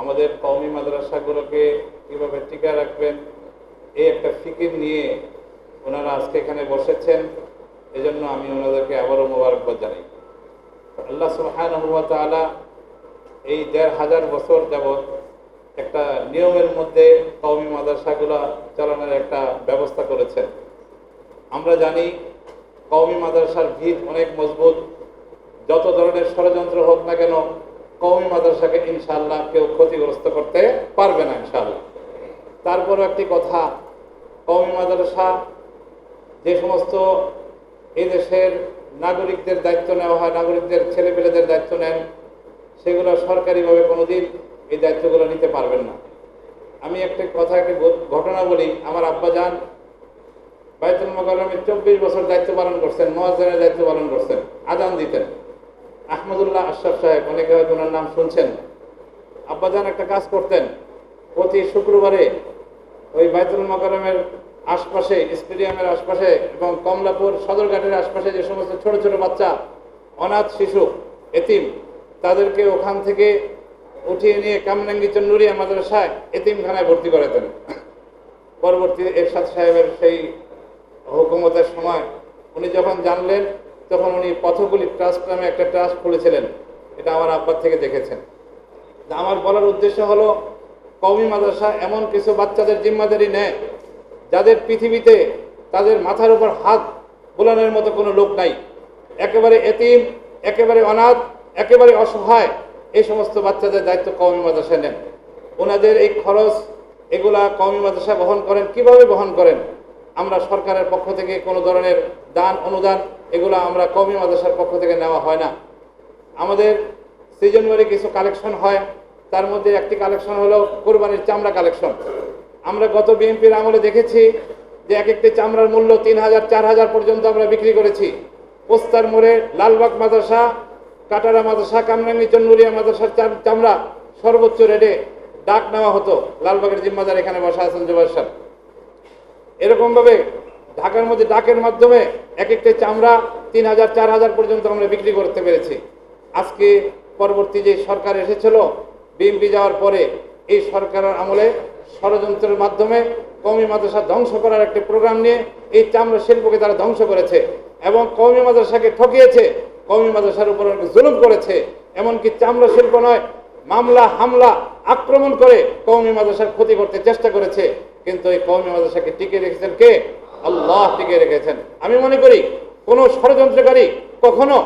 আমাদের কওমি মাদ্রাসাগুলোকে কীভাবে টিকে রাখবেন এই একটা ফিকির নিয়ে ওনারা আজকে এখানে বসেছেন। এজন্য আমি ওনাদেরকে আবারও মোবারকবাদ জানাই। আল্লাহ সুবহানাহু ওয়া তাআলা এই ১৫০০ বছর যাবৎ একটা নিয়মের মধ্যে কওমি মাদ্রাসাগুলো চালানোর একটা ব্যবস্থা করেছেন। আমরা জানি কওমি মাদ্রাসার ভিত অনেক মজবুত। যত ধরনের ষড়যন্ত্র হোক না কেন কওমি মাদ্রাসাকে ইনশাআল্লাহ কেউ ক্ষতিগ্রস্ত করতে পারবে না ইনশাআল্লাহ। তারপরও একটি কথা, কওমি মাদ্রাসা যে সমস্ত এই দেশের নাগরিকদের দায়িত্ব নেওয়া হয়, নাগরিকদের ছেলেপেলেদের দায়িত্ব নেন, সেগুলো সরকারিভাবে কোনোদিন এই দায়িত্বগুলো নিতে পারবেন না। আমি একটা ঘটনা বলি। আমার আব্বাজান বাইতুল মোকাররমে 24 বছর দায়িত্ব পালন করছেন, মুয়াজ্জিনের দায়িত্ব পালন করছেন, আজান দিতেন। আহমদুল্লাহ আশরাফ সাহেব, অনেকে হয়তো ওনার নাম শুনছেন। আব্বাজান একটা কাজ করতেন, প্রতি শুক্রবারে ওই বাইতুল মোকাররমের আশপাশে, স্টেডিয়ামের আশপাশে এবং কমলাপুর সদরঘাটের আশপাশে যে সমস্ত ছোট ছোট বাচ্চা, অনাথ শিশু, এতিম, তাদেরকে ওখান থেকে উঠিয়ে নিয়ে কামরাঙ্গী চন্নুরিয়া মাদ্রাসায় এতিমখানায় ভর্তি করে দেন। পরবর্তী এরশাদ সাহেবের সেই হুকুমতের সময় উনি যখন জানলেন, তখন উনি পথগুলি ট্রাস্ট নামে একটা ট্রাস্ট খুলেছিলেন। এটা আমার আব্বার থেকে দেখেছেন। আমার বলার উদ্দেশ্য হলো, কওমি মাদ্রাসা এমন কিছু বাচ্চাদের জিম্মাদারি নেয় যাদের পৃথিবীতে তাদের মাথার উপর হাত বোলানোর মতো কোনো লোক নাই। একেবারে এতিম, একেবারে অনাথ, একেবারে অসহায় এই সমস্ত বাচ্চাদের দায়িত্ব কওমি মাদ্রাসা নেন। ওনাদের এই খরচ এগুলা কওমি মাদ্রাসা বহন করেন। কিভাবে বহন করেন? আমরা সরকারের পক্ষ থেকে কোনো ধরনের দান অনুদান এগুলো আমরা কওমি মাদ্রাসার পক্ষ থেকে নেওয়া হয় না। আমাদের সিজনওয়ারি কিছু কালেকশন হয়, তার মধ্যে একটি কালেকশন হলো কোরবানির চামড়া কালেকশন। আমরা গত বিএনপির আমলে দেখেছি যে এক একটি চামড়ার মূল্য ৩,০০০, ৪,০০০ পর্যন্ত আমরা বিক্রি করেছি। পোস্তার মোড়ে লালবাগ মাদ্রাসা, কাটারা মাদ্রাসা, কামরাঙ্গী চন্নুরিয়া মাদ্রাসার চামড়া সর্বোচ্চ রেটে ডাক নেওয়া হতো। লালবাগের জিম্মাদার এখানে বসা আছেন জুবাইর সাহেব। এরকমভাবে ঢাকার মধ্যে ডাকের মাধ্যমে এক একটি চামড়া ৩,০০০, ৪,০০০ পর্যন্ত আমরা বিক্রি করতে পেরেছি। আজকে পরবর্তী যে সরকার এসেছিল বিএনপি যাওয়ার পরে, এই সরকারের আমলে ষড়যন্ত্রের মাধ্যমে কওমি মাদ্রাসা ধ্বংস করার একটি প্রোগ্রাম নিয়ে এই চামড়া শিল্পকে তারা ধ্বংস করেছে এবং কওমি মাদ্রাসাকে ঠকিয়েছে, কওমি মাদ্রাসার উপর জুলুম করেছে। এমনকি চামড়া শিল্প নয়, মামলা, হামলা, আক্রমণ করে কওমি মাদ্রাসার ক্ষতি করতে চেষ্টা করেছে। কিন্তু এই কওমি মাদ্রাসাকে টিকে রেখেছেন কে? আল্লাহ টিকে রেখেছেন। আমি মনে করি কোনো ষড়যন্ত্রকারী কখনো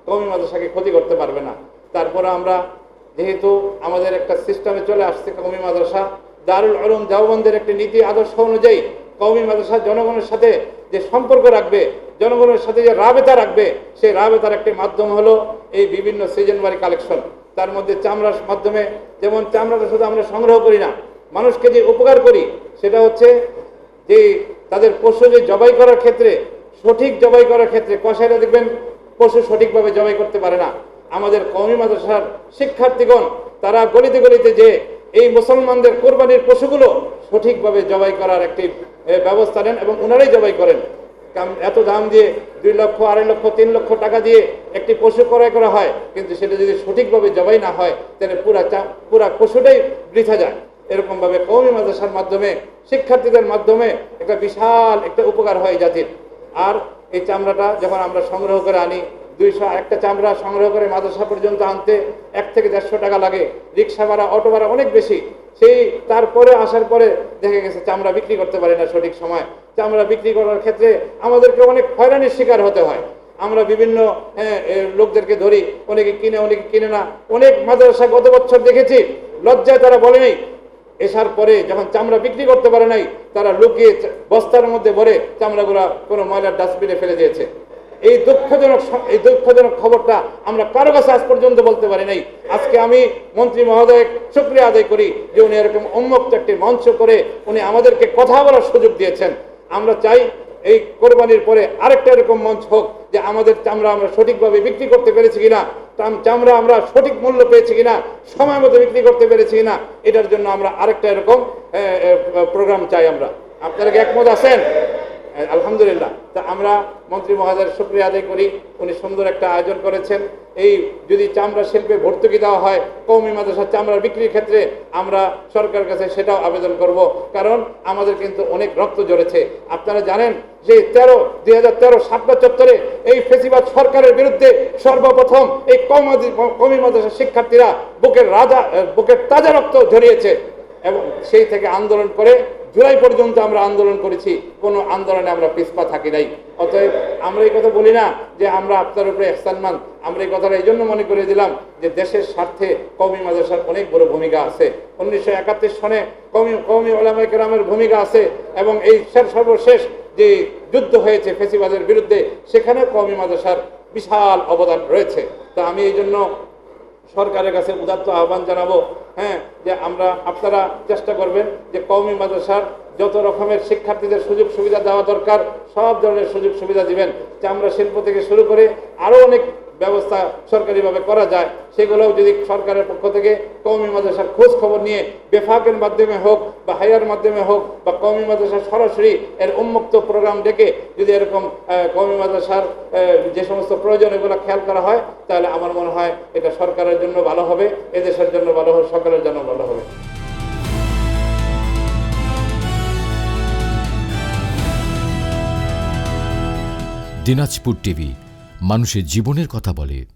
কওমি মাদ্রাসাকে ক্ষতি করতে পারবে না। তারপরে আমরা যেহেতু আমাদের একটা সিস্টেমে চলে আসছে কওমি মাদ্রাসা, দারুল উলুম দেওবন্দের একটি নীতি আদর্শ অনুযায়ী কওমি মাদ্রাসা জনগণের সাথে যে সম্পর্ক রাখবে, জনগণের সাথে যে রাবেতা রাখবে, সেই রাবেতার একটি মাধ্যম হলো এই বিভিন্ন সিজনওয়ারি কালেকশন। তার মধ্যে চামড়ার মাধ্যমে, যেমন চামড়াটা শুধু আমরা সংগ্রহ করি না, মানুষকে যে উপকার করি সেটা হচ্ছে যে তাদের পশু যে জবাই করার ক্ষেত্রে, সঠিক জবাই করার ক্ষেত্রে কসাইরা দেখবেন পশু সঠিকভাবে জবাই করতে পারে না। আমাদের কওমি মাদ্রাসার শিক্ষার্থীগণ তারা গলিতে গলিতে যে এই মুসলমানদের কোরবানির পশুগুলো সঠিকভাবে জবাই করার একটি ব্যবস্থা নেন এবং ওনারাই জবাই করেন। এত দাম দিয়ে 2 লক্ষ, 2.5 লক্ষ, 3 লক্ষ টাকা দিয়ে একটি পশু ক্রয় করা হয়, কিন্তু সেটা যদি সঠিকভাবে জবাই না হয় তাহলে পুরা পশুটাই বৃথা যায়। এরকমভাবে কওমি মাদ্রাসার মাধ্যমে, শিক্ষার্থীদের মাধ্যমে একটা বিশাল একটা উপকার হয় জাতির। আর এই চামড়াটা যখন আমরা সংগ্রহ করে আনি, 200 একটা চামড়া সংগ্রহ করে মাদ্রাসা পর্যন্ত আনতে 1 থেকে 150 টাকা লাগে। রিক্সা ভাড়া, অটো ভাড়া অনেক বেশি। সেই তারপরে আসার পরে দেখা গেছে চামড়া বিক্রি করতে পারি না সঠিক সময়। চামড়া বিক্রি করার ক্ষেত্রে আমাদেরকে অনেক হয়রানির শিকার হতে হয়। আমরা বিভিন্ন লোকদেরকে ধরি, অনেকে কিনে, অনেকে কিনে না। অনেক মাদ্রাসা গত বছর দেখেছি লজ্জায় তারা বলে নেই, এসার পরে যখন চামড়া বিক্রি করতে পারে নাই, তারা লুকিয়ে বস্তার মধ্যে ভরে চামড়াগুলা কোনো ময়লার ডাস্টবিনে ফেলে দিয়েছে। এই দুঃখজনক খবরটা আমরা কারো কাছে আজ পর্যন্ত বলতে পারি নাই। আজকে আমি মন্ত্রী মহোদয় শুকরিয়া আদায় করি যে উনি এরকম উন্মুক্ত একটি মঞ্চ করে উনি আমাদেরকে কথা বলার সুযোগ দিয়েছেন। আমরা চাই এই কোরবানির পরে আরেকটা এরকম মঞ্চ হোক যে আমাদের চামড়া আমরা সঠিকভাবে বিক্রি করতে পেরেছি কিনা, চামড়া আমরা সঠিক মূল্য পেয়েছি কিনা, সময় মতো বিক্রি করতে পেরেছি কিনা, এটার জন্য আমরা আরেকটা এরকম প্রোগ্রাম চাই। আপনারা কি একমত আছেন? আলহামদুলিল্লাহ। তা আমরা মন্ত্রী মহোদয়ের শুকরিয়া আদায় করি, উনি সুন্দর একটা আয়োজন করেছেন। এই যদি চামড়া শিল্পে ভর্তুকি দেওয়া হয় কওমি মাদ্রাসার চামড়ার বিক্রির ক্ষেত্রে, আমরা সরকারের কাছে সেটাও আবেদন করব, কারণ আমাদের কিন্তু অনেক রক্ত ঝরেছে। আপনারা জানেন যে 2013 শাপলা চত্বরে এই ফেসিবাদ সরকারের বিরুদ্ধে সর্বপ্রথম এই কওমি মাদ্রাসার শিক্ষার্থীরা বুকের তাজা রক্ত ঝরিয়েছে, এবং সেই থেকে আন্দোলন করে জুলাই পর্যন্ত আমরা আন্দোলন করেছি, কোনো আন্দোলনে আমরা পিছপা থাকি নাই। অতএব আমরা এই কথা বলি না যে আমরা আপনার উপরে ইহসানমান, আমরা এই কথাটা এই জন্য মনে করে দিলাম যে দেশের স্বার্থে কওমি মাদ্রাসার অনেক বড় ভূমিকা আছে। 1971 সনে কওমি উলামায়ে কেরামের ভূমিকা আছে, এবং এই সর্বশেষ যে যুদ্ধ হয়েছে ফেসিবাদের বিরুদ্ধে, সেখানে কওমি মাদ্রাসার বিশাল অবদান রয়েছে। তো আমি এই জন্য সরকারের কাছে উদাত্ত আহ্বান জানাবো, যে আপনারা চেষ্টা করবেন যে কওমি মাদ্রাসার যত রকমের শিক্ষার্থীদের সুযোগ সুবিধা দেওয়া দরকার সব ধরনের সুযোগ সুবিধা দিবেন। চামড়া শিল্প থেকে শুরু করে আরও অনেক ব্যবস্থা সরকারিভাবে করা যায়, সেগুলোও যদি সরকারের পক্ষ থেকে কওমি মাদ্রাসার খোঁজ খবর নিয়ে বেফাকের মাধ্যমে হোক বা হাইয়ার মাধ্যমে হোক বা কওমি মাদ্রাসার সরাসরি এর উন্মুক্ত প্রোগ্রাম ডেকে যদি এরকম কওমি মাদ্রাসার যে সমস্ত প্রয়োজন এগুলো খেয়াল করা হয়, তাহলে আমার মনে হয় এটা সরকারের জন্য ভালো হবে, এদেশের জন্য ভালো হবে, সকলের জন্য ভালো হবে। দিনাজপুর টিভি, মানুষের জীবনের কথা বলে।